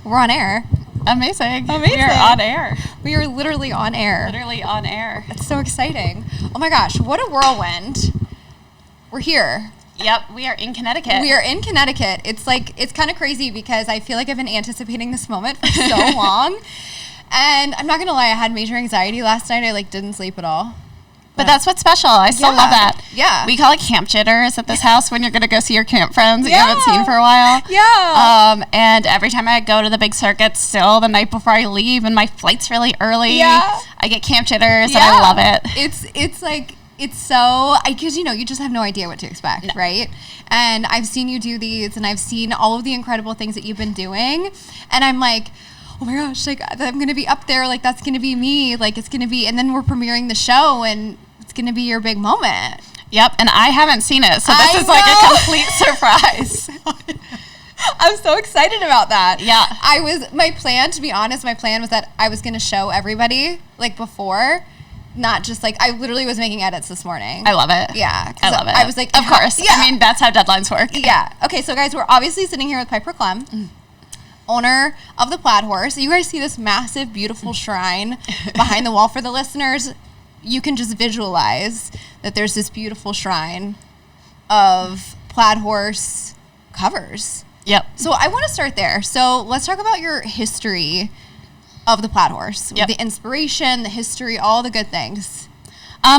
We're on air. Amazing. We are on air. We are literally on air. Literally on air. It's so exciting. Oh my gosh, what a whirlwind. We're here. Yep, we are in Connecticut. We are in Connecticut. It's kind of crazy because I feel like I've been anticipating this moment for so long. And I'm not going to lie, I had major anxiety last night. I didn't sleep at all. But that's what's special. I still love that. Yeah. We call it camp jitters at this house when you're going to go see your camp friends that you haven't seen for a while. Yeah. And every time I go to the big circuit still the night before I leave and my flight's really early, I get camp jitters and I love it. It's so, because you just have no idea what to expect, right? And I've seen you do these and I've seen all of the incredible things that you've been doing. And I'm like, oh my gosh, I'm going to be up there. That's going to be me. It's going to be, and then we're premiering the show and it's going to be your big moment. Yep. And I haven't seen it. So this is a complete surprise. I'm so excited about that. Yeah. My plan was that I was going to show everybody before, not just I literally was making edits this morning. I love it. Yeah. I love it. I was like, of course. Yeah. I mean, that's how deadlines work. Yeah. Okay. So guys, we're obviously sitting here with Piper Klemm, owner of the Plaid Horse. You guys see this massive, beautiful shrine behind the wall. For the listeners, you can just visualize that there's this beautiful shrine of Plaid Horse covers. Yep. So I want to start there. So let's talk about your history of the Plaid Horse. Yep. The inspiration, the history, all the good things.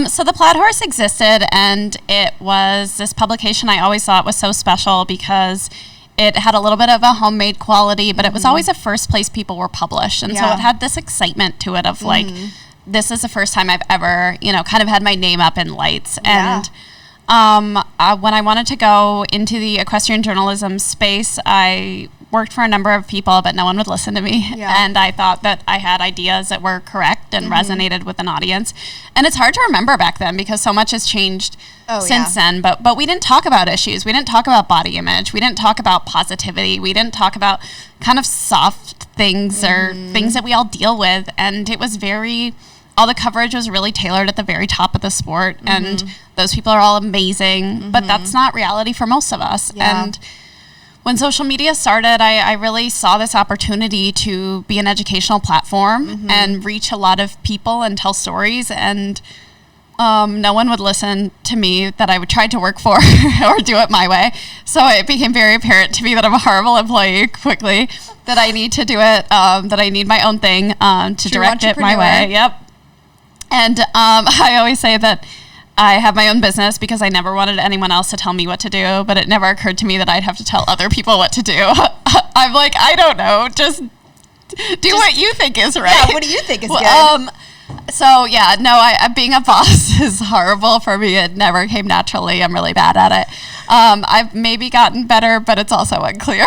So the Plaid Horse existed, and it was this publication I always thought was so special because it had a little bit of a homemade quality, but it was always the first place people were published. And so it had this excitement to it of this is the first time I've ever, kind of had my name up in lights. And when I wanted to go into the equestrian journalism space, I worked for a number of people, but no one would listen to me. Yeah. And I thought that I had ideas that were correct and resonated with an audience. And it's hard to remember back then because so much has changed since then. But we didn't talk about issues. We didn't talk about body image. We didn't talk about positivity. We didn't talk about kind of soft things or things that we all deal with. And it was all the coverage was really tailored at the very top of the sport. And those people are all amazing. But that's not reality for most of us. Yeah. And when social media started, I really saw this opportunity to be an educational platform and reach a lot of people and tell stories. And no one would listen to me that I would try to work for or do it my way. So it became very apparent to me that I'm a horrible employee quickly, that I need to do it, that I need my own thing to direct it my way. Yep. And I always say that I have my own business because I never wanted anyone else to tell me what to do, but it never occurred to me that I'd have to tell other people what to do. I'm like, I don't know, just do what you think is right. Yeah, what do you think is good? Being a boss is horrible for me. It never came naturally. I'm really bad at it. I've maybe gotten better, but it's also unclear.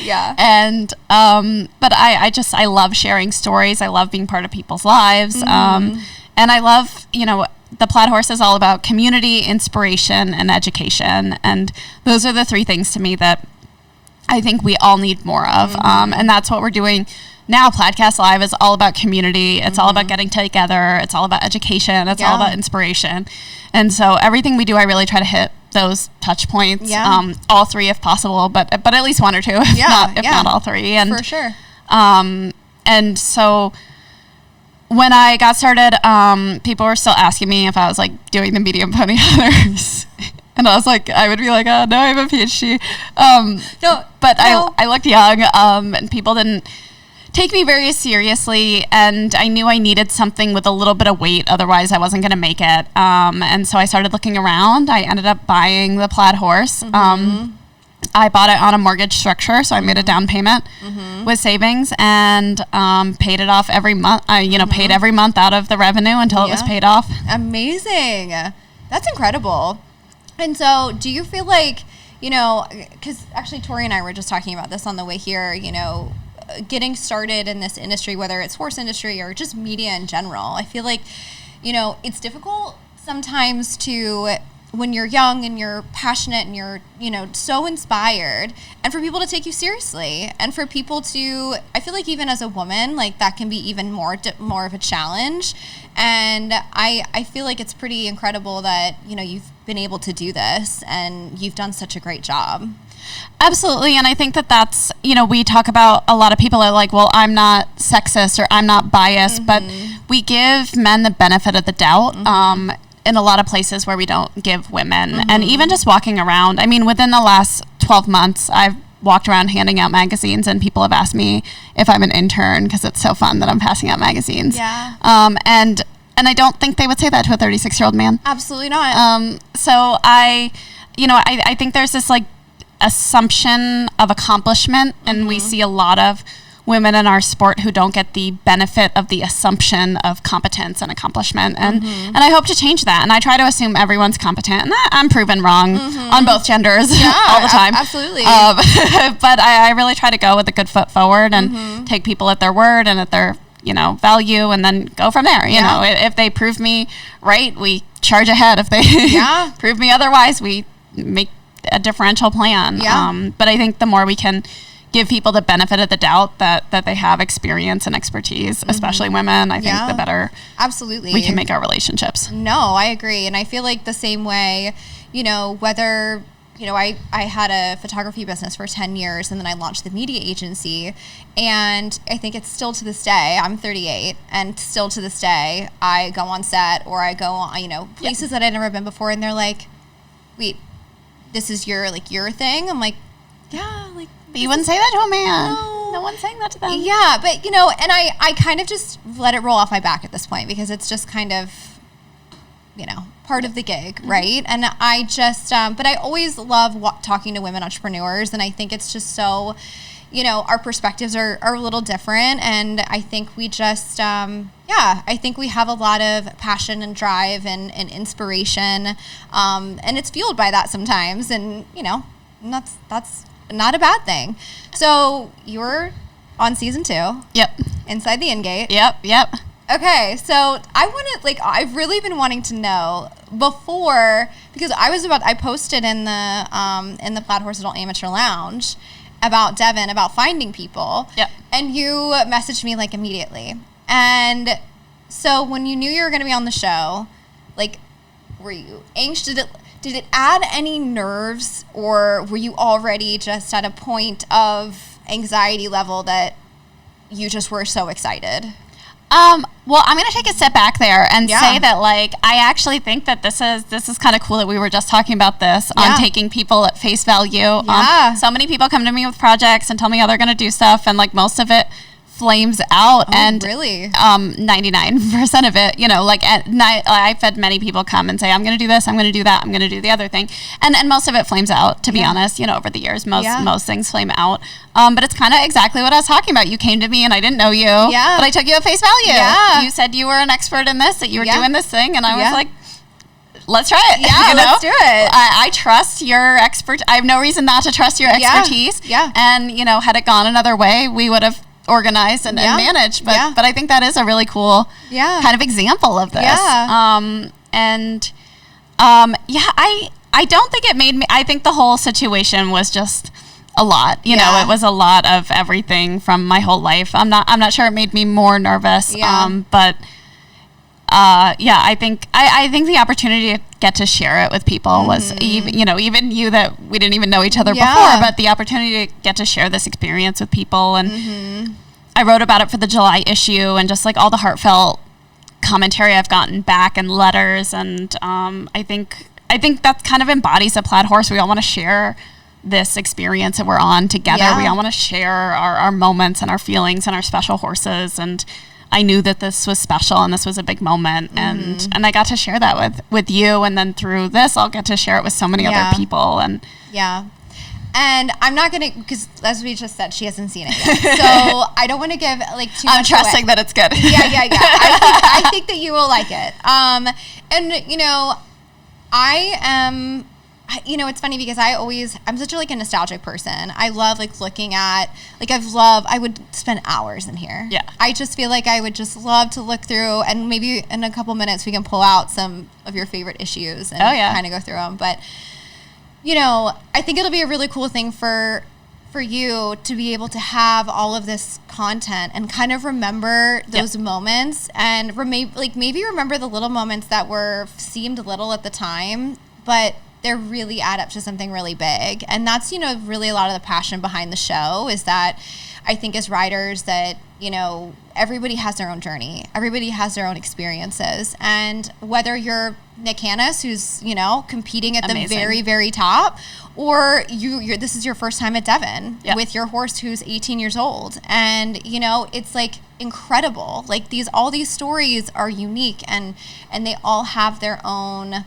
Yeah. And, but I love sharing stories. I love being part of people's lives. And I love, the Plaid Horse is all about community, inspiration, and education. And those are the three things to me that I think we all need more of. And that's what we're doing now. Plaidcast Live is all about community. It's all about getting together. It's all about education. It's all about inspiration. And so everything we do, I really try to hit those touch points. Yeah. All three if possible, but at least one or two, if not all three. And for sure. And so when I got started, people were still asking me if I was doing the medium pony hunters. And I was I would be oh, no, I have a PhD. I looked young, and people didn't take me very seriously. And I knew I needed something with a little bit of weight. Otherwise, I wasn't going to make it. And so I started looking around. I ended up buying the Plaid Horse. I bought it on a mortgage structure, so I made a down payment with savings and paid it off every month. Paid every month out of the revenue until it was paid off. Amazing. That's incredible. And so do you feel because actually Tori and I were just talking about this on the way here, getting started in this industry, whether it's horse industry or just media in general, I feel it's difficult sometimes to, when you're young and you're passionate and you're, so inspired, and for people to take you seriously, and for people to, I feel even as a woman, that can be even more of a challenge. And I feel it's pretty incredible that, you've been able to do this, and you've done such a great job. Absolutely. And I think that that's, we talk about, a lot of people are like, well, I'm not sexist or I'm not biased, but we give men the benefit of the doubt in a lot of places where we don't give women. And even just walking around, I mean, within the last 12 months, I've walked around handing out magazines, and people have asked me if I'm an intern, because it's so fun that I'm passing out magazines. Yeah. And I don't think they would say that to a 36-year-old man. Absolutely not. So I think there's this like assumption of accomplishment, and we see a lot of women in our sport who don't get the benefit of the assumption of competence and accomplishment. And I hope to change that. And I try to assume everyone's competent, and I'm proven wrong on both genders all the time. Absolutely. But I really try to go with a good foot forward and take people at their word and at their value, and then go from there. You know, if they prove me right, we charge ahead. If they prove me otherwise, we make a differential plan. But I think the more we can give people the benefit of the doubt that they have experience and expertise, especially women, I think the better absolutely we can make our relationships. No, I agree. And I feel like the same way, whether, I had a photography business for 10 years, and then I launched the media agency. And I think it's still to this day, I'm 38, and still to this day, I go on set, or I go on, places that I've never been before, and they're like, wait, this is your thing? I'm like, yeah, like, but you wouldn't say that to a man. No one's saying that to them. Yeah, but, and I kind of just let it roll off my back at this point, because it's just kind of, part of the gig, right? And I just, but I always love talking to women entrepreneurs, and I think it's just so, our perspectives are a little different, and I think we just, I think we have a lot of passion and drive and inspiration, and it's fueled by that sometimes, and, and that's not a bad thing. So you're on season 2. Yep. Inside the Ingate. Yep. Okay, so I've really been wanting to know before, because I posted in the Plaid Horse Adult Amateur Lounge about Devin, about finding people. Yep. And you messaged me like immediately. And so when you knew you were going to be on the show, like, were you anxious? Did it add any nerves, or were you already just at a point of anxiety level that you just were so excited? Well, I'm going to take a step back there and say that, like, I actually think that this is kind of cool that we were just talking about this on taking people at face value. So many people come to me with projects and tell me how they're going to do stuff, and like most of it flames out. And really? 99% of it, I've had many people come and say, I'm going to do this, I'm going to do that, I'm going to do the other thing. And most of it flames out, to be honest, over the years, most things flame out. But it's kind of exactly what I was talking about. You came to me and I didn't know you, but I took you at face value. You said you were an expert in this, that you were doing this thing. And I was like, let's try it. Let's do it. I trust your I have no reason not to trust your expertise. And, had it gone another way, we would have organized and managed, but I think that is a really cool kind of example of this. I don't think it made me, I think the whole situation was just a lot, it was a lot of everything from my whole life. I'm not sure it made me more nervous, but I think the opportunity to get to share it with people was even you, that we didn't even know each other before, but the opportunity to get to share this experience with people. And I wrote about it for the July issue, and just like all the heartfelt commentary I've gotten back and letters. And I think that kind of embodies a Plaid Horse. We all want to share this experience that we're on together. We all want to share our moments and our feelings and our special horses. And I knew that this was special and this was a big moment, and I got to share that with you, and then through this I'll get to share it with so many other people. And and I'm not gonna, because as we just said, she hasn't seen it yet, so I don't want to give too much I'm trusting that it's good. I think that you will like it. And I am, it's funny because I'm such a nostalgic person. I love looking at, I would spend hours in here. I just feel like I would just love to look through, and maybe in a couple minutes we can pull out some of your favorite issues and kind of go through them. But, I think it'll be a really cool thing for you to be able to have all of this content and kind of remember those moments, and maybe remember the little moments that seemed little at the time, but they're really add up to something really big. And that's, you know, really a lot of the passion behind the show, is that I think as riders that, you know, everybody has their own journey. Everybody has their own experiences. And whether you're Nick Hannes, who's, you know, competing at the very, very top, or you're this is your first time at Devon with your horse who's 18 years old. And, you know, it's like incredible. Like all these stories are unique, and they all have their own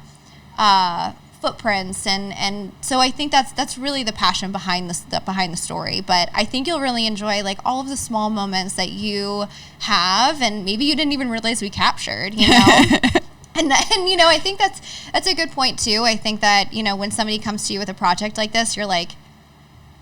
footprints, and so I think that's really the passion behind the story. But I think you'll really enjoy like all of the small moments that you have, and maybe you didn't even realize we captured, you know. and you know, I think that's a good point too. I think that, you know, when somebody comes to you with a project like this, you're like,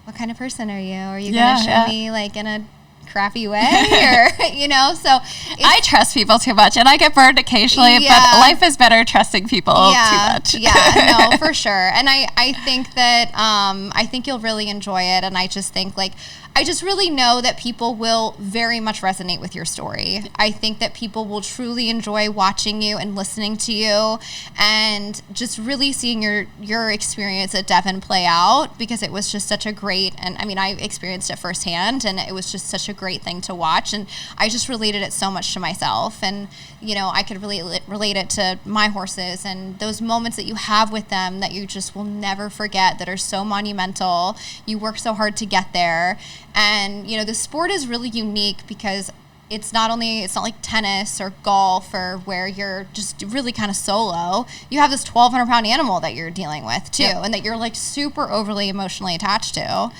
what kind of person are you? Are you going to show me like in a crappy way, or, you know? So I trust people too much, and I get burned occasionally, but life is better trusting people too much. No, for sure. And I think that I think you'll really enjoy it, and I just think like I just really know that people will very much resonate with your story. I think that people will truly enjoy watching you and listening to you, and just really seeing your experience at Devon play out, because it was just such a great, and I mean, I experienced it firsthand, and it was just such a great thing to watch, and I just related it so much to myself. And, you know, I could really relate it to my horses, and those moments that you have with them that you just will never forget, that are so monumental. You work so hard to get there. And, you know, the sport is really unique because it's not like tennis or golf, or where you're just really kind of solo. You have this 1,200-pound animal that you're dealing with too, and that you're like super overly emotionally attached to.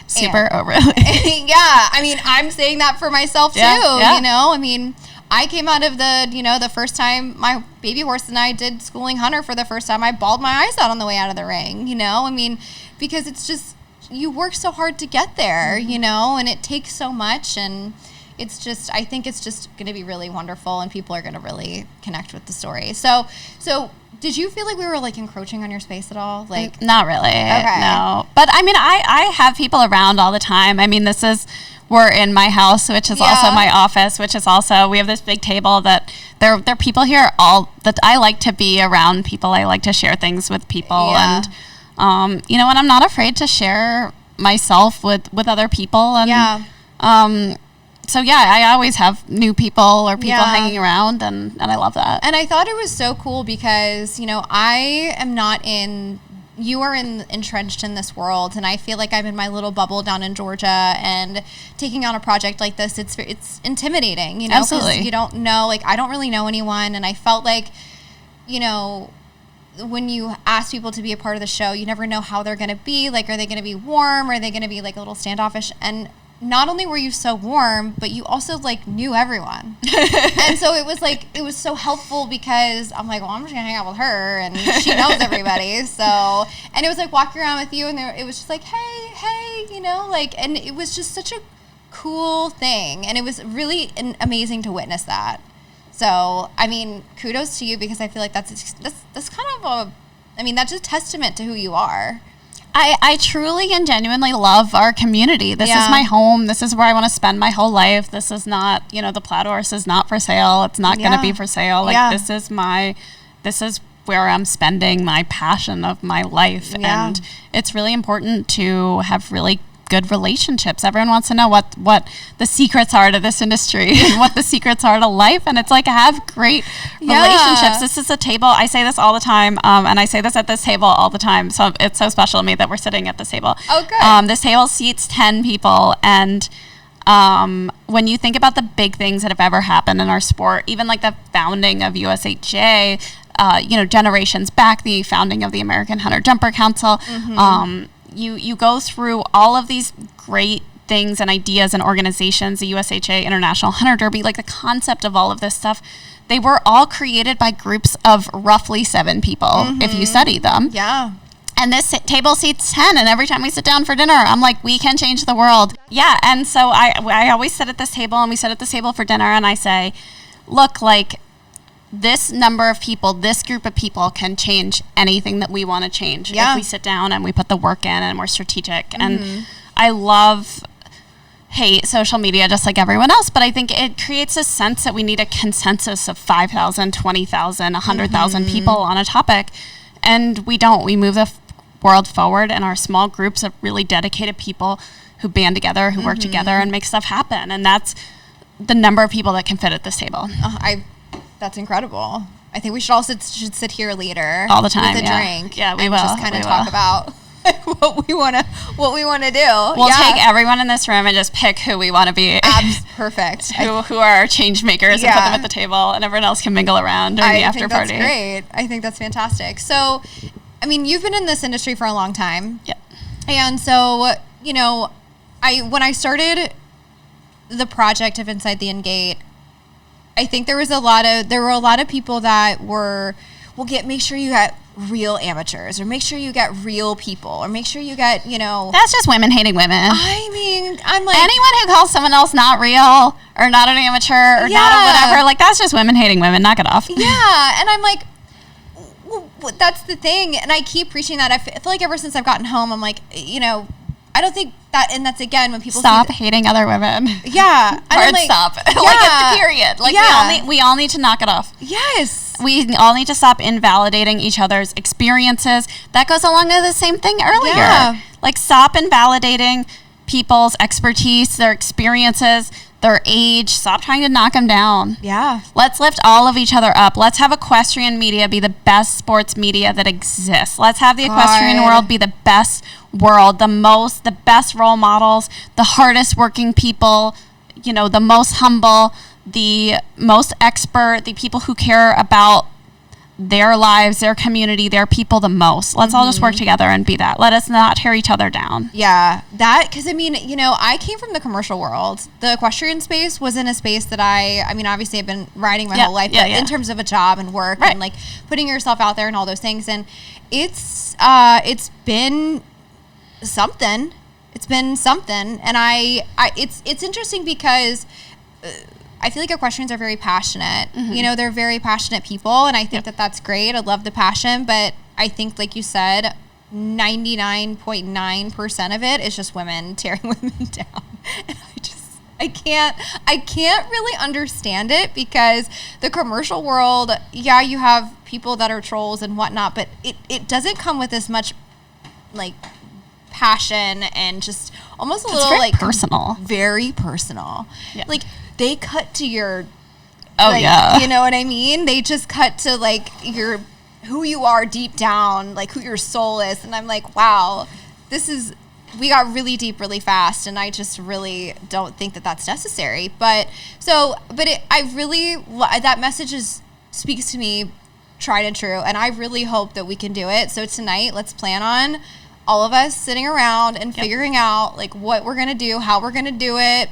Super overly. Yeah, I mean, I'm saying that for myself too. You know, I mean, I came out of the first time my baby horse and I did schooling Hunter for the first time, I bawled my eyes out on the way out of the ring. You know, I mean, because it's just, you work so hard to get there, you know, and it takes so much, and it's just, I think it's just going to be really wonderful, and people are going to really connect with the story. So did you feel like we were like encroaching on your space at all? Like, not really. Okay. No. But I mean, I have people around all the time. I mean, we're in my house, which is also my office, which is also, we have this big table that there are people here that I like to be around people. I like to share things with people, and you know, and I'm not afraid to share myself with other people. And so I always have new people or people hanging around, and I love that. And I thought it was so cool because, you know, I am not you are entrenched in this world, and I feel like I'm in my little bubble down in Georgia, and taking on a project like this, it's intimidating, you know, because you don't know, like, I don't really know anyone, and I felt like, you know, when you ask people to be a part of the show, you never know how they're going to be. Like, are they going to be warm? Are they going to be like a little standoffish? And not only were you so warm, but you also like knew everyone. And so it was so helpful, because I'm like, well, I'm just gonna hang out with her, and she knows everybody. So, and it was like walking around with you, and it was just like, hey, you know, like, and it was just such a cool thing, and it was really amazing to witness that. So, I mean, kudos to you, because I feel like that's kind of that's just testament to who you are. I truly and genuinely love our community. This is my home. This is where I want to spend my whole life. This is not, you know, the Plaid Horse is not for sale. It's not going to be for sale. Like, this is where I'm spending my passion of my life. And it's really important to have really good relationships. Everyone wants to know what the secrets are to this industry and what the secrets are to life, and it's like, have great relationships. This is a table, I say this all the time, and I say this at this table all the time, so it's so special to me that we're sitting at this table. Oh, good. This table seats 10 people, and when you think about the big things that have ever happened in our sport, even like the founding of USHA, you know, generations back, the founding of the American Hunter Jumper Council, you go through all of these great things and ideas and organizations, the USHA International Hunter Derby, like the concept of all of this stuff, they were all created by groups of roughly 7 people, if you study them. Yeah. And this table seats 10, and every time we sit down for dinner, I'm like, we can change the world. Yeah, and so I always sit at this table, and we sit at this table for dinner, and I say, look, like, this number of people, this group of people can change anything that we want to change if we sit down and we put the work in and we're strategic. And I hate social media just like everyone else, but I think it creates a sense that we need a consensus of 5,000, 20,000, 100,000 people on a topic. And we don't. We move the world forward in our small groups of really dedicated people who band together, who work together and make stuff happen. And that's the number of people that can fit at this table. That's incredible. I think we should all sit here later all the time with a drink. Yeah, we and will. Just kind of talk about what we want to do. We'll take everyone in this room and just pick who we want to be. Perfect. who are our change makers and put them at the table, and everyone else can mingle around during the after party. That's great. I think that's fantastic. So, I mean, you've been in this industry for a long time. Yeah. And so, you know, when I started the project of Inside the Ingate, I think there were a lot of people that make sure you get real amateurs, or make sure you get real people, or make sure you get, you know. That's just women hating women. I mean, I'm like, anyone who calls someone else not real or not an amateur or not a whatever, like, that's just women hating women. Knock it off. Yeah. And I'm like, well, that's the thing. And I keep preaching that. I feel like ever since I've gotten home, I'm like, you know, I don't think that, and that's again when people stop hating other women. Yeah, and hard stop. Yeah, like, period. Like, we all need to knock it off. Yes, we all need to stop invalidating each other's experiences. That goes along with the same thing earlier. Yeah. Like, stop invalidating people's expertise, their experiences, their age. Stop trying to knock them down. Yeah. Let's lift all of each other up. Let's have equestrian media be the best sports media that exists. Let's have the equestrian world be the best world, the best role models, the hardest working people, you know, the most humble, the most expert, the people who care about their lives, their community, their people the most. Let's all just work together and be that. Let us not tear each other down. Yeah, because I mean, you know, I came from the commercial world. The equestrian space was in a space that I mean, obviously I've been riding my whole life, but in terms of a job and work and like putting yourself out there and all those things, and it's been something. It's been something, and it's interesting because I feel like equestrians are very passionate. You know, they're very passionate people, and I think that that's great. I love the passion, but I think, like you said, 99.9% of it is just women tearing women down. And I can't really understand it, because the commercial world, yeah, you have people that are trolls and whatnot, but it doesn't come with as much, like, passion and just almost a little, like, personal. Very personal. Yeah. Like, they cut to your, you know what I mean? They just cut to, like, who you are deep down, like, who your soul is. And I'm like, wow, we got really deep really fast, and I just really don't think that that's necessary. That message speaks to me tried and true, and I really hope that we can do it. So tonight, let's plan on all of us sitting around and figuring out, like, what we're going to do, how we're going to do it.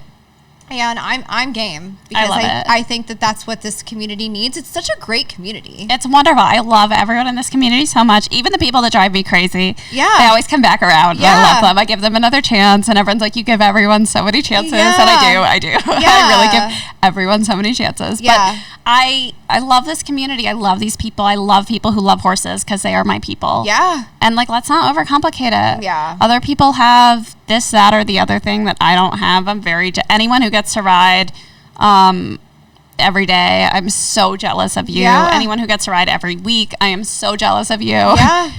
And I'm game, because I think that that's what this community needs. It's such a great community. It's wonderful. I love everyone in this community so much. Even the people that drive me crazy. Yeah. They always come back around. Yeah. I love them. I give them another chance, and everyone's like, you give everyone so many chances. And I do. Yeah. I really give everyone so many chances. Yeah. But I love this community. I love these people. I love people who love horses, because they are my people. Yeah. And, like, let's not overcomplicate it. Yeah. Other people have this, that, or the other thing that I don't have. I'm anyone who gets to ride every day, I'm so jealous of you. Yeah. Anyone who gets to ride every week, I am so jealous of you. Yeah.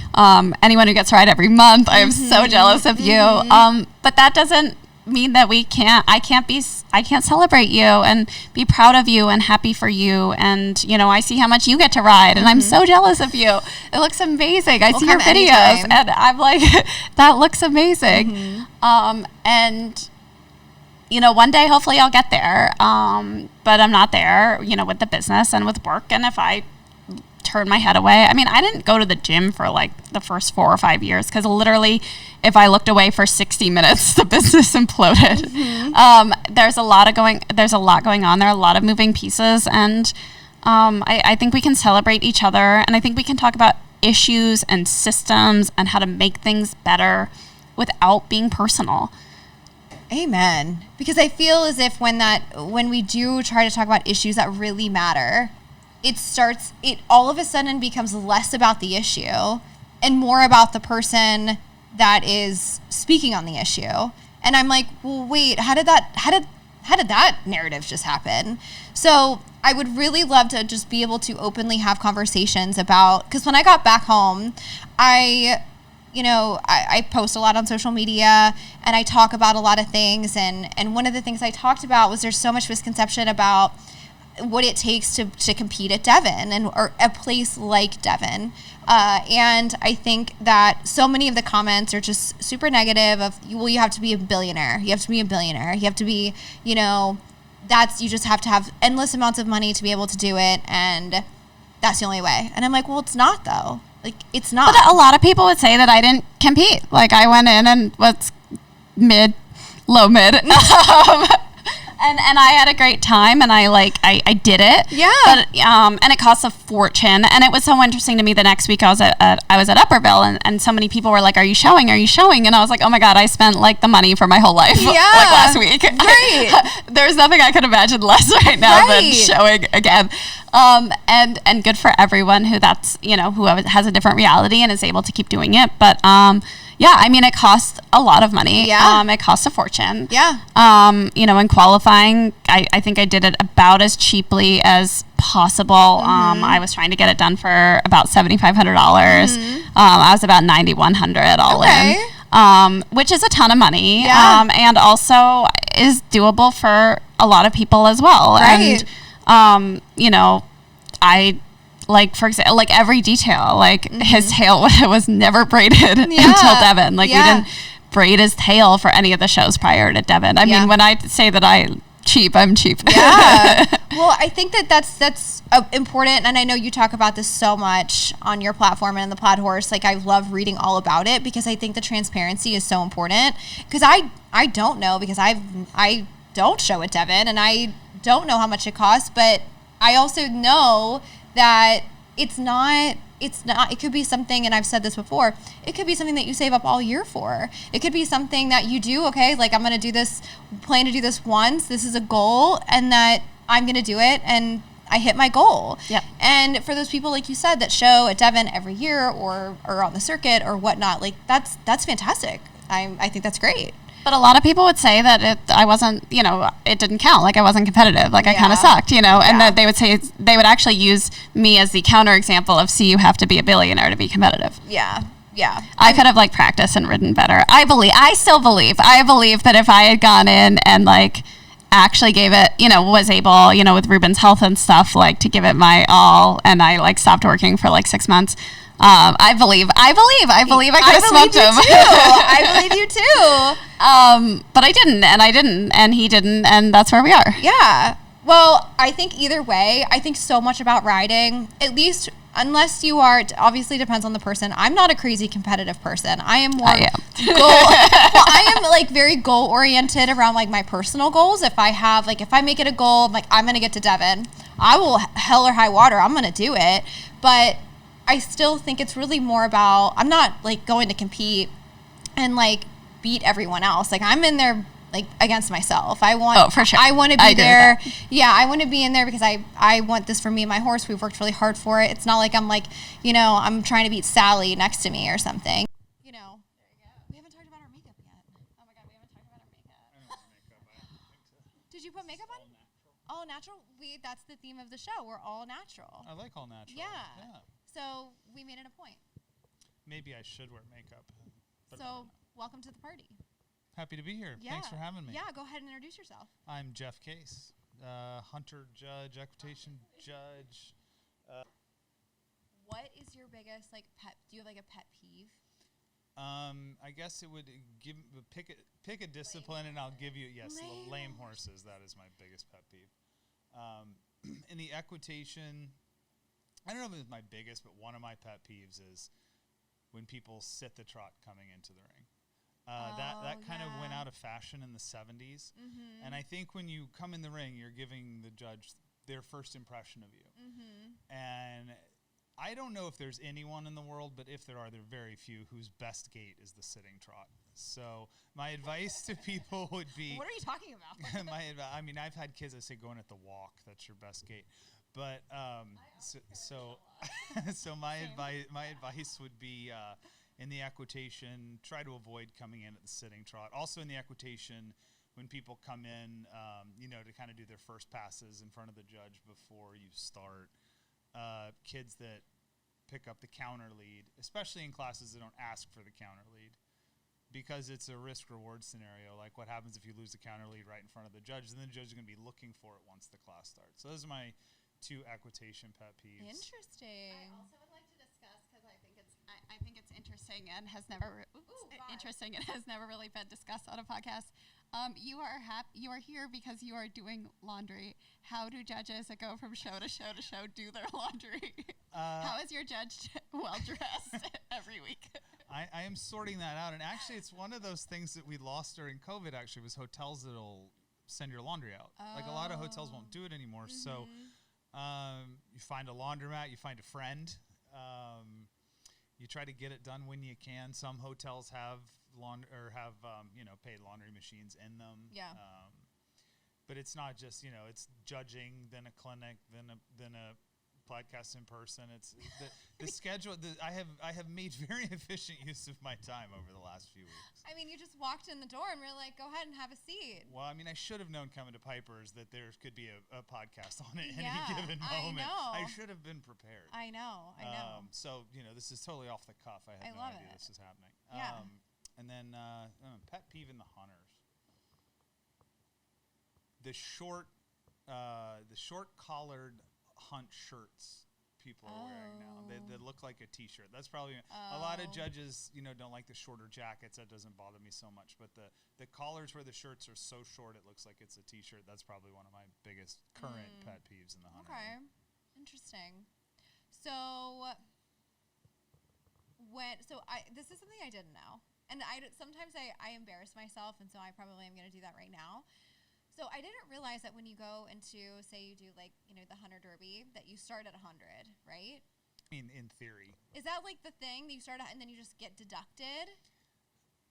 Anyone who gets to ride every month, I am so jealous of you. But that doesn't mean that I can't celebrate you and be proud of you and happy for you. And, you know, I see how much you get to ride, and I'm so jealous of you. It looks amazing. I see your videos, and I'm like, that looks amazing. And, you know, one day, hopefully I'll get there. But I'm not there, you know, with the business and with work. And if I turn my head away, I mean, I didn't go to the gym for, like, the first 4 or 5 years, because literally, if I looked away for 60 minutes, the business imploded. There's a lot going on. There are a lot of moving pieces, and I think we can celebrate each other, and I think we can talk about issues and systems and how to make things better without being personal. Amen. Because I feel as if when we do try to talk about issues that really matter, it all of a sudden becomes less about the issue and more about the person that is speaking on the issue. And I'm like, well, wait, how did how did that narrative just happen? So I would really love to just be able to openly have conversations about, because when I got back home, I post a lot on social media and I talk about a lot of things. And one of the things I talked about was there's so much misconception about what it takes to compete at Devon or a place like Devon. And I think that so many of the comments are just super negative of, well, you have to be a billionaire. You have to be a billionaire. You have to be, you just have to have endless amounts of money to be able to do it. And that's the only way. And I'm like, well, it's not though. Like, it's not. But a lot of people would say that I didn't compete. Like, I went in and was low mid. And I had a great time, and I did it. Yeah. But and it cost a fortune. And it was so interesting to me. The next week I was at Upperville, and so many people were like, "Are you showing? Are you showing?" And I was like, "Oh my God, I spent like the money for my whole life like last week." Right. There's nothing I could imagine less right now than showing again. And good for everyone who who has a different reality and is able to keep doing it. But yeah, I mean, it costs a lot of money. Yeah. It costs a fortune. Yeah. In qualifying, I think I did it about as cheaply as possible. I was trying to get it done for about $7,500. I was about $9,100 all in, which is a ton of money. Yeah. And also is doable for a lot of people as well. Right. And, I, like, for example, like every detail, like his tail was never braided until Devon. Like we didn't braid his tail for any of the shows prior to Devon. I mean, when I say that I'm cheap. Yeah. Well, I think that's important. And I know you talk about this so much on your platform and in the Plaid Horse. Like, I love reading all about it because I think the transparency is so important. Because I don't know, because I don't show at Devon and I don't know how much it costs, but I also know that it could be something, and I've said this before, it could be something that you save up all year for. It could be something that you do, okay, like I'm going to do this, plan to do this once, this is a goal, and that I'm going to do it, and I hit my goal. Yep. And for those people, like you said, that show at Devon every year or on the circuit or whatnot, like that's fantastic. I think that's great. But a lot of people would say that I wasn't, it didn't count. Like I wasn't competitive. Like I kind of sucked, and that they would say, they would actually use me as the counter example of, see, you have to be a billionaire to be competitive. Yeah. Yeah. I could have practiced and ridden better. I still believe that if I had gone in and actually gave it, was able, with Ruben's health and stuff, to give it my all, and I stopped working for 6 months. I believe I could have smoked him. I believe you too. But I didn't, and he didn't, and that's where we are. Yeah. Well, I think either way, I think so much about riding, at least unless you are, it obviously depends on the person. I'm not a crazy competitive person. I am more I am very goal oriented around my personal goals. If I make it a goal, I'm going to get to Devon, I will hell or high water, I'm going to do it. But I still think it's really more about, I'm not going to compete and beat everyone else. I'm in there against myself. I want, for sure. I want to be there. Yeah, I want to be in there because I want this for me and my horse. We've worked really hard for it. It's not like I'm I'm trying to beat Sally next to me or something. There you go. We haven't talked about our makeup yet. Oh my God, we haven't talked about our makeup. Did you put makeup on? All natural. That's the theme of the show. We're all natural. I like all natural. Yeah. So we made it a point. Maybe I should wear makeup. So welcome to the party. Happy to be here. Yeah. Thanks for having me. Yeah, go ahead and introduce yourself. I'm Geoff Case, hunter judge, equitation judge. What is your biggest pet? Do you have a pet peeve? I guess it would pick a discipline, and I'll give you lame horses. That is my biggest pet peeve. In the equitation, I don't know if it's my biggest, but one of my pet peeves is when people sit the trot coming into the ring. That kind of went out of fashion in the 70s. Mm-hmm. And I think when you come in the ring, you're giving the judge their first impression of you. Mm-hmm. And I don't know if there's anyone in the world, but if there are very few whose best gait is the sitting trot. So my advice to people would be... What are you talking about? I've had kids that say going at the walk, that's your best gait. But so my advice would be in the equitation, try to avoid coming in at the sitting trot. Also in the equitation, when people come in, to kind of do their first passes in front of the judge before you start. Kids that pick up the counter lead, especially in classes that don't ask for the counter lead, because it's a risk-reward scenario. Like, what happens if you lose the counter lead right in front of the judge? Then the judge is going to be looking for it once the class starts. So those are my 2 equitation pet peeves. Interesting. I also would like to discuss, because I think it's interesting and has never really been discussed on a podcast. You are here because you are doing laundry. How do judges that go from show to show to show do their laundry? How is your judge well dressed every week? I am sorting that out, and actually it's one of those things that we lost during COVID. Actually, was hotels that'll send your laundry out. Like, a lot of hotels won't do it anymore. So you find a laundromat, you find a friend. You try to get it done when you can. Some hotels have paid laundry machines in them. Yeah. But it's not just, it's judging, then a clinic, then a Plaidcast in person. It's the schedule. I have made very efficient use of my time over the last few weeks. I mean, you just walked in the door and we're like, go ahead and have a seat. Well, I mean, I should have known coming to Piper's that there could be a podcast on it at any given moment. I know. I should have been prepared. I know. So, this is totally off the cuff. I had no idea this was happening. Yeah. And then pet peeve in the hunters. The short collared hunt shirts people are wearing now. They look like a t-shirt. That's probably a lot of judges, don't like the shorter jackets. That doesn't bother me so much. But the collars where the shirts are so short it looks like it's a t-shirt. That's probably one of my biggest current pet peeves in the hunter. Okay. Interesting. So this is something I didn't know. And sometimes I embarrass myself, and so I probably am going to do that right now. So I didn't realize that when you go into, say you do the Hunter Derby, that you start at 100, right? I mean, in theory. Is that like the thing that you start at and then you just get deducted?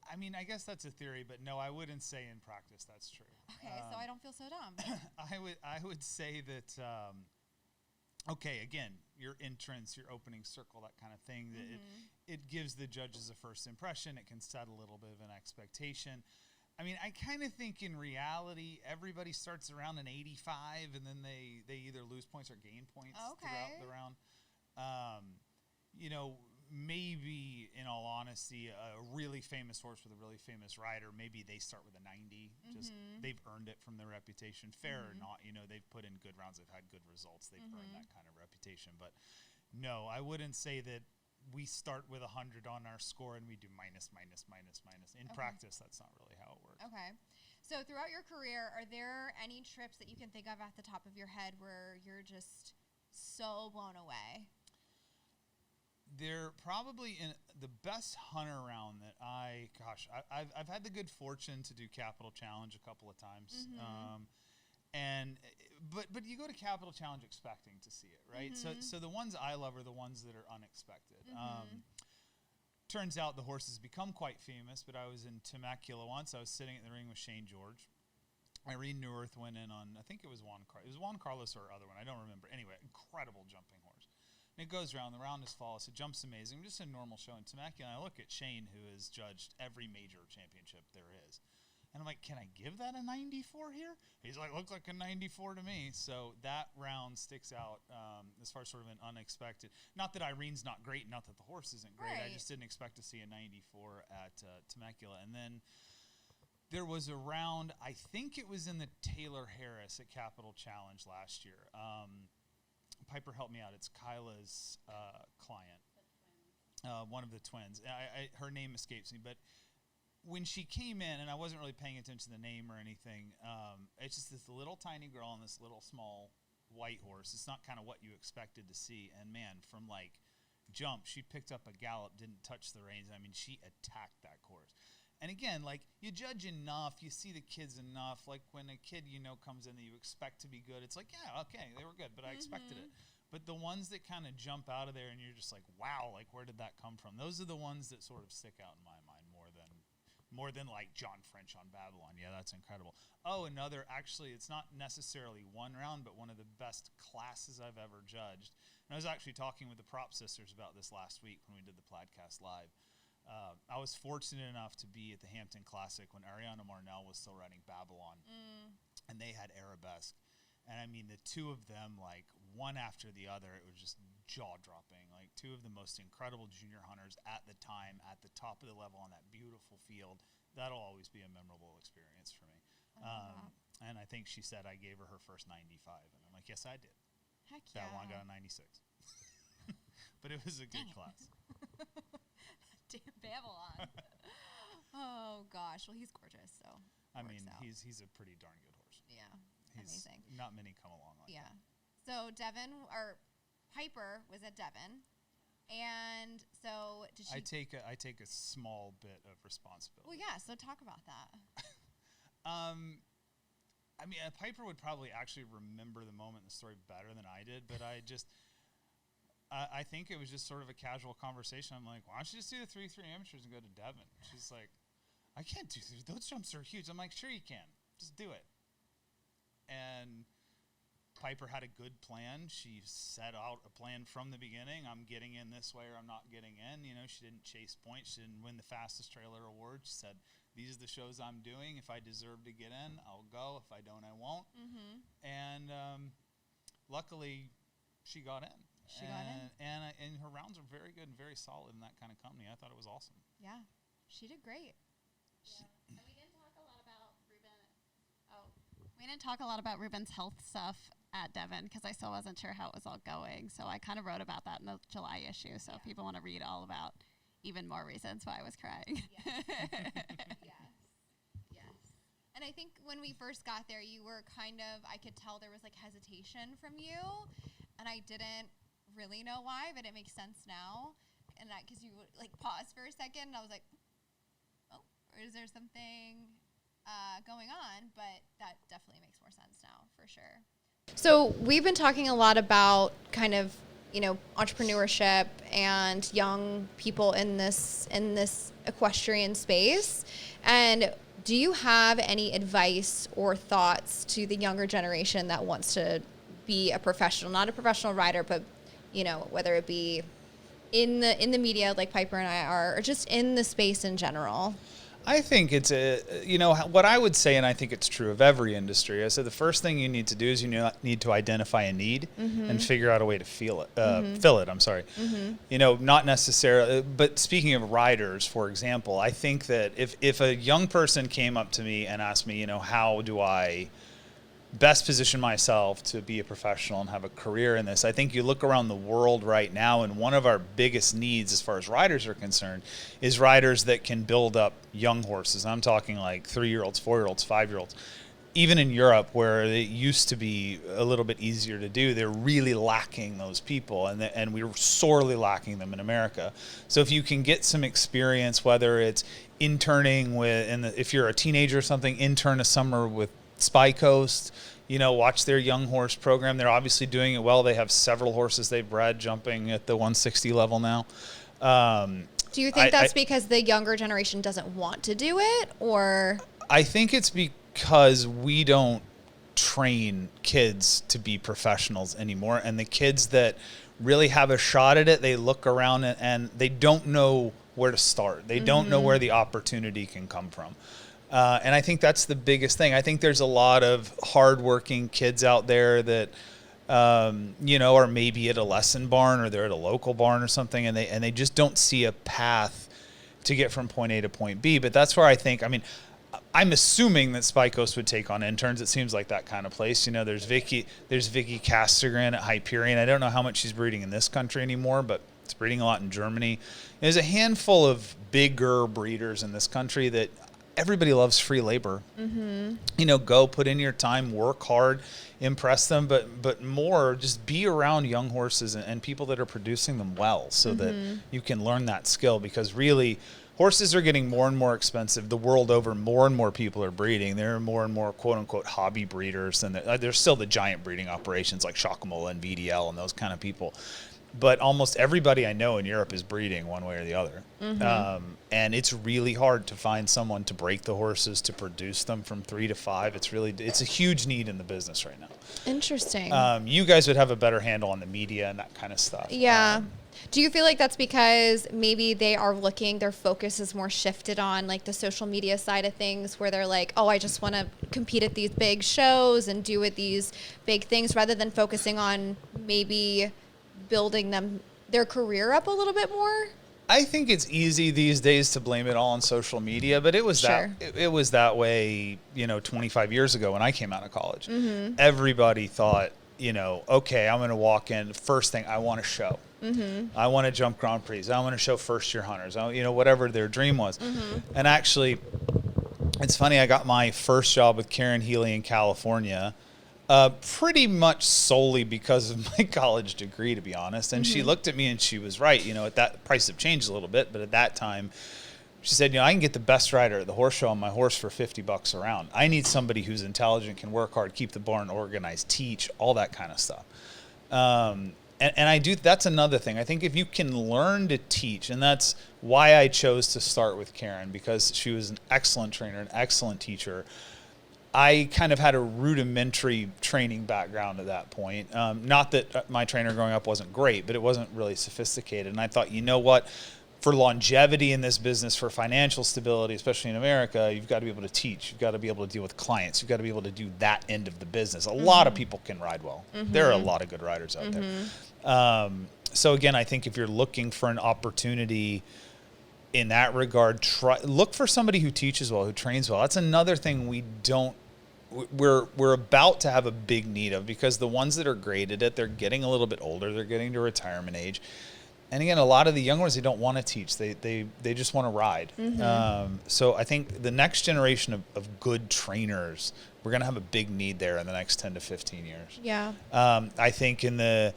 I mean, I guess that's a theory, but no, I wouldn't say in practice that's true. Okay, so I don't feel so dumb. I would say that, again, your entrance, your opening circle, that kind of thing, that it gives the judges a first impression. It can set a little bit of an expectation. I mean, I kind of think in reality, everybody starts around an 85, and then they either lose points or gain points throughout the round. Maybe, in all honesty, a really famous horse with a really famous rider, maybe they start with a 90. Just they've earned it from their reputation. Fair or not, they've put in good rounds. They've had good results. They've earned that kind of reputation. But no, I wouldn't say that we start with 100 on our score and we do minus. In practice, that's not really how it works. Okay. So throughout your career, are there any trips that you can think of at the top of your head where you're just so blown away? They're probably in the best hunter round that I've had the good fortune to do Capital Challenge a couple of times. But you go to Capital Challenge expecting to see it, right? So the ones I love are the ones that are unexpected. Turns out the horse has become quite famous, but I was in Temecula once. I was sitting at the ring with Shane George. Irene Neuwirth went in on, I think it was Juan Carlos or other one. I don't remember. Anyway, incredible jumping horse. And it goes around. The round is flawless. It jumps amazing. Just a normal show in Temecula. And I look at Shane, who has judged every major championship there is. And I'm like, can I give that a 94 here? He's like, looks like a 94 to me. So that round sticks out as far as sort of an unexpected. Not that Irene's not great, not that the horse isn't great. Right. I just didn't expect to see a 94 at Temecula. And then there was a round, I think it was in the Taylor Harris at Capital Challenge last year. Piper helped me out. It's Kyla's client, one of the twins. Her name escapes me, but when she came in, and I wasn't really paying attention to the name or anything, it's just this little tiny girl on this little small white horse. It's not kind of what you expected to see. And man, from like jump, she picked up a gallop, didn't touch the reins. I mean, she attacked that course. And again, like, you judge enough, you see the kids enough. Like, when a kid, comes in that you expect to be good, it's like, yeah, okay, they were good, but I expected it. But the ones that kind of jump out of there and you're just like, wow, like, where did that come from? Those are the ones that sort of stick out in my mind more than like John French on Babylon. Yeah, that's incredible. Oh, another, actually, it's not necessarily one round, but one of the best classes I've ever judged. And I was actually talking with the Prop Sisters about this last week when we did the Plaidcast Live. I was fortunate enough to be at the Hampton Classic when Ariana Marnell was still riding Babylon, and they had Arabesque. And I mean, the two of them, like one after the other, it was just jaw-dropping. Like two of the most incredible junior hunters at the time, at the top of the level on that beautiful field. That'll always be a memorable experience for me. And I think she said I gave her her first 95, and I'm like, yes, I did. Heck yeah. That one got a 96. But it was a good class. Damn Babylon. Oh gosh, well he's gorgeous, so I mean he's a pretty darn good horse. Yeah, amazing. Not many come along like that. So Devin or Piper was at Devin, and so did she? I take a small bit of responsibility. Well, yeah. So talk about that. I mean, Piper would probably actually remember the moment in the story better than I did, but I think it was just sort of a casual conversation. I'm like, why don't you just do the 3-3 amateurs and go to Devon? She's like, I can't do those jumps are huge. I'm like, sure you can. Just do it. And Piper had a good plan. She set out a plan from the beginning. I'm getting in this way or I'm not getting in. You know, she didn't chase points. She didn't win the fastest trailer award. She said, these are the shows I'm doing. If I deserve to get in, I'll go. If I don't, I won't. And luckily, she got in. And her rounds are very good and very solid in that kind of company. I thought it was awesome. Yeah, she did great. Yeah. And we didn't talk a lot about Ruben. We didn't talk a lot about Ruben's health stuff at Devon because I still wasn't sure how it was all going. So I kind of wrote about that in the July issue. So if people want to read all about even more reasons why I was crying. Yes. And I think when we first got there, you were I could tell there was like hesitation from you, and I didn't really know why, but it makes sense now. And that because you would like pause for a second, and I was like, oh, or is there something going on? But that definitely makes more sense now, for sure. So we've been talking a lot about kind of, you know, entrepreneurship and young people in this equestrian space. And do you have any advice or thoughts to the younger generation that wants to be a professional, not a professional rider, but, you know, whether it be in the media like Piper and I are, or just in the space in general? I think it's what I would say, and I think it's true of every industry. I said the first thing you need to do is need to identify a need and figure out a way to fill it. I'm sorry. You know, not necessarily, but speaking of riders, for example, I think that if a young person came up to me and asked me, you know, how do I best position myself to be a professional and have a career in this, I think you look around the world right now, and one of our biggest needs as far as riders are concerned is riders that can build up young horses. I'm talking like 3-year-olds, 4-year-olds, 5-year-olds. Even in Europe, where it used to be a little bit easier to do, they're really lacking those people, and we're sorely lacking them in America. So if you can get some experience, whether it's interning if you're a teenager or something, intern a summer with Spy Coast, you know, watch their young horse program. They're obviously doing it well. They have several horses they've bred jumping at the 160 level now. Do you think that's because the younger generation doesn't want to do it, or? I think it's because we don't train kids to be professionals anymore. And the kids that really have a shot at it, they look around and they don't know where to start. They don't know where the opportunity can come from. And I think that's the biggest thing. I think there's a lot of hardworking kids out there that, you know, are maybe at a lesson barn or they're at a local barn or something, and they just don't see a path to get from point A to point B. But that's where I think, I mean, I'm assuming that Spy Coast would take on interns. It seems like that kind of place. You know, there's Vicky Castergren at Hyperion. I don't know how much she's breeding in this country anymore, but it's breeding a lot in Germany. There's a handful of bigger breeders in this country that everybody loves free labor. You know, go put in your time, work hard, impress them, but more just be around young horses and people that are producing them well, so that you can learn that skill. Because really, horses are getting more and more expensive the world over. More and more people are breeding. There are more and more quote unquote hobby breeders, and there's still the giant breeding operations like Shakamola and VDL and those kind of people. But almost everybody I know in Europe is breeding one way or the other. And it's really hard to find someone to break the horses, to produce them from 3 to 5. It's a huge need in the business right now. Interesting. You guys would have a better handle on the media and that kind of stuff. Yeah. Do you feel like that's because maybe their focus is more shifted on like the social media side of things, where they're like, oh, I just want to compete at these big shows and do at these big things, rather than focusing on maybe building their career up a little bit more? I think it's easy these days to blame it all on social media, but it was it was that way, 25 years ago when I came out of college. Mm-hmm. Everybody thought, okay, I'm going to walk in. First thing, I want to show. Mm-hmm. I want to jump Grand Prix. I want to show first-year hunters. Whatever their dream was. Mm-hmm. And actually, it's funny. I got my first job with Karen Healy in California, pretty much solely because of my college degree, to be honest. And she looked at me and she was right. At that price have changed a little bit, but at that time, she said, I can get the best rider at the horse show on my horse for $50 a round. I need somebody who's intelligent, can work hard, keep the barn organized, teach, all that kind of stuff. And I do, that's another thing. I think if you can learn to teach, and that's why I chose to start with Karen, because she was an excellent trainer, an excellent teacher. I kind of had a rudimentary training background at that point. Not that my trainer growing up wasn't great, but it wasn't really sophisticated. And I thought, you know what? For longevity in this business, for financial stability, especially in America, you've got to be able to teach. You've got to be able to deal with clients. You've got to be able to do that end of the business. A lot of people can ride well. There are a lot of good riders out there. So again, I think if you're looking for an opportunity in that regard, look for somebody who teaches well, who trains well. That's another thing we're about to have a big need of, because the ones that are great at it, they're getting a little bit older. They're getting to retirement age. And again, a lot of the young ones, they don't want to teach. They just want to ride. So I think the next generation of good trainers, we're going to have a big need there in the next 10 to 15 years. Yeah. I think in the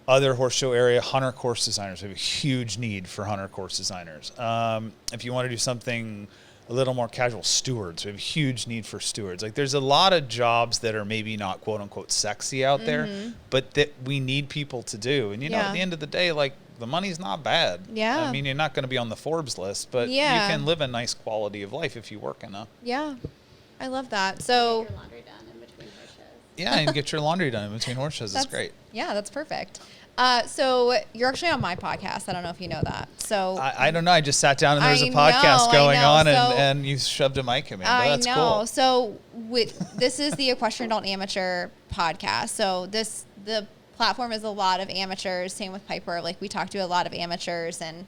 other horse show area, hunter course designers, we have a huge need for hunter course designers. If you want to do something a little more casual, stewards, we have a huge need for stewards. Like, there's a lot of jobs that are maybe not quote unquote sexy out there, but that we need people to do. And at the end of the day, like, the money's not bad. Yeah. I mean, you're not going to be on the Forbes list, but you can live a nice quality of life if you work enough. Yeah. I love that. So Get your laundry done in between horse shows. Yeah, and get your laundry done in between horse shows. It's great. Yeah, that's perfect. So you're actually on my podcast. I don't know if you know that. So I don't know. I just sat down and there was a podcast going on, and you shoved a mic in me. But that's cool. So this is the Equestrian Adult Amateur podcast. So the platform is a lot of amateurs. Same with Piper. Like, we talk to a lot of amateurs and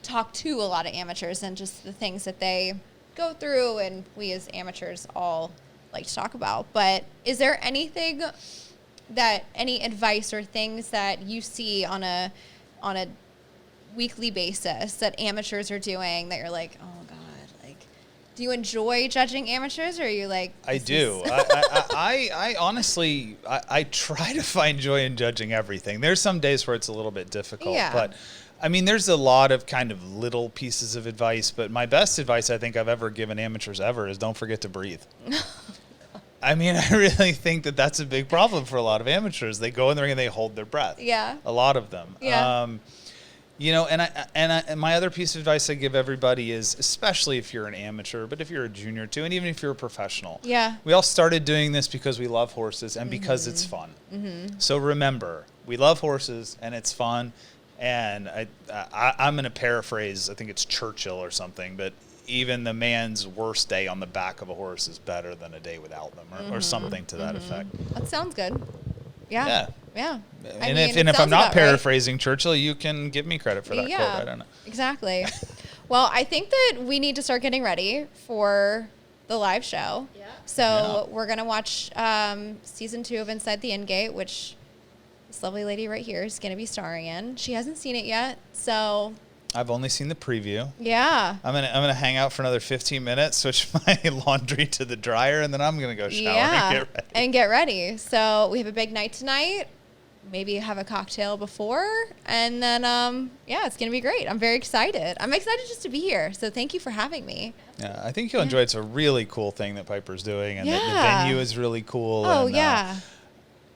just the things that they go through, and we as amateurs all like to talk about. But is there any advice or things that you see on a weekly basis that amateurs are doing that you're like, oh God, like, do you enjoy judging amateurs, or are you like? I do. I honestly, I try to find joy in judging everything. There's some days where it's a little bit difficult, but I mean, there's a lot of kind of little pieces of advice, but my best advice I think I've ever given amateurs ever is don't forget to breathe. I mean, I really think that that's a big problem for a lot of amateurs. They go in the ring and they hold their breath. Yeah. A lot of them. Yeah. And my other piece of advice I give everybody is, especially if you're an amateur, but if you're a junior too, and even if you're a professional. Yeah. We all started doing this because we love horses and because it's fun. So remember, we love horses and it's fun. And I'm going to paraphrase, I think it's Churchill or something, but even the man's worst day on the back of a horse is better than a day without them, or something to that effect. That sounds good. Yeah. And if I'm not paraphrasing Churchill, you can give me credit for that quote. I don't know. Exactly. Well, I think that we need to start getting ready for the live show. Yeah. So we're going to watch season 2 of Inside the Ingate, which this lovely lady right here is going to be starring in. She hasn't seen it yet, so I've only seen the preview. Yeah. I'm gonna hang out for another 15 minutes, switch my laundry to the dryer, and then I'm gonna go shower and get ready. So we have a big night tonight. Maybe have a cocktail before, and then it's gonna be great. I'm very excited. I'm excited just to be here. So thank you for having me. Yeah, I think you'll enjoy it. It's a really cool thing that Piper's doing, and the venue is really cool. Oh, and, yeah.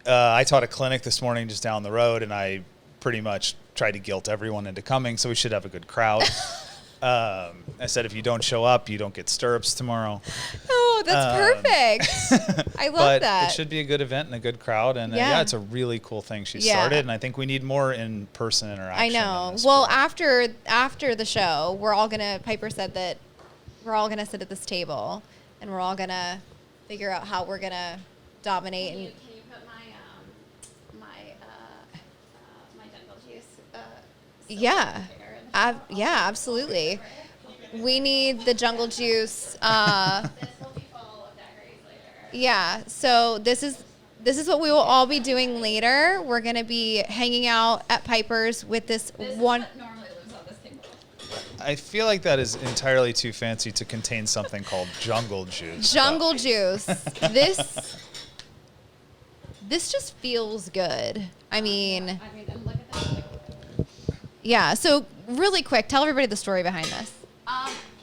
I taught a clinic this morning just down the road, and I pretty much tried to guilt everyone into coming, so we should have a good crowd. I said, if you don't show up, you don't get stirrups tomorrow. Oh, That's perfect. I love that. It should be a good event and a good crowd. And Yeah. it's a really cool thing she started. And I think we need more in-person interaction. I know. in Well, sport. after the show, Piper said that we're all going to sit at this table and we're all going to figure out how we're going to dominate. Can you put my jungle juice? Yeah. Yeah, absolutely. We need the jungle juice. This will be full of daiquiris later. Yeah. So this is what we will all be doing later. We're gonna be hanging out at Piper's with this one. Is what normally lives on this table. I feel like that is entirely too fancy to contain something called jungle juice. Jungle juice. This just feels good. I mean, And look at this. yeah. So really quick, tell everybody the story behind this.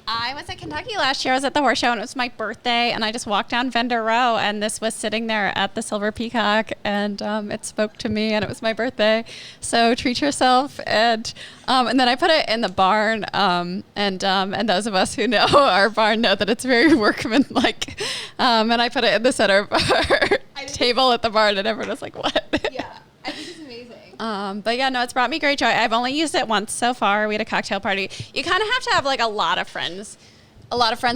I was at Kentucky last year. I was at the horse show, and it was my birthday, and I just walked down Vendor Row, and this was sitting there at the Silver Peacock, and it spoke to me, and it was my birthday. So treat yourself, and then I put it in the barn, and those of us who know our barn know that it's very workmanlike, and I put it in the center of our table at the barn, and everyone was like, "What?" Yeah, I think it's amazing. But yeah, no, it's brought me great joy. I've only used it once so far. We had a cocktail party. You kind of have to have like a lot of friends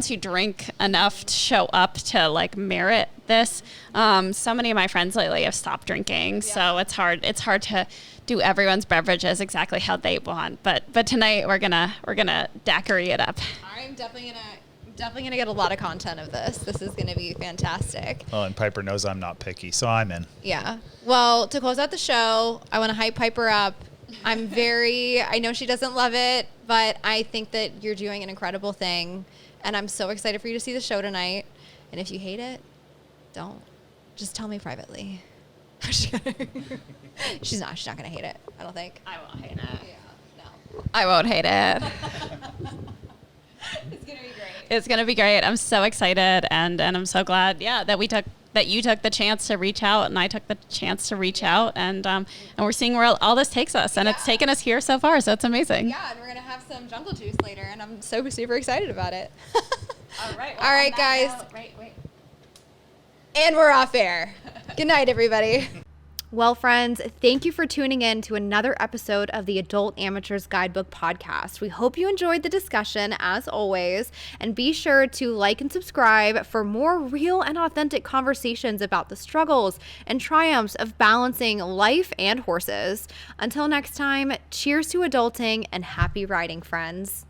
who drink enough to show up to like merit this. So many of my friends lately have stopped drinking, so it's hard to do everyone's beverages exactly how they want. But tonight we're gonna daiquiri it up. I'm definitely gonna get a lot of content of this. This is gonna be fantastic. Oh, and Piper knows I'm not picky, so I'm in. Yeah. Well, to close out the show, I want to hype Piper up. I know she doesn't love it, but I think that you're doing an incredible thing. And I'm so excited for you to see the show tonight. And if you hate it, don't. Just tell me privately. She's not going to hate it, I don't think. I won't hate it. Yeah, no. I won't hate it. It's going to be great. It's gonna be great. I'm so excited, and I'm so glad, that you took the chance to reach out, and I took the chance to reach out, and we're seeing where all this takes us, and it's taken us here so far, so it's amazing. Yeah, and we're going to have some jungle juice later, and I'm so super excited about it. All right. All right, guys. Wait. And we're off air. Good night, everybody. Well, friends, thank you for tuning in to another episode of the Adult Amateurs Guidebook Podcast. We hope you enjoyed the discussion, as always, and be sure to like and subscribe for more real and authentic conversations about the struggles and triumphs of balancing life and horses. Until next time, cheers to adulting and happy riding, friends.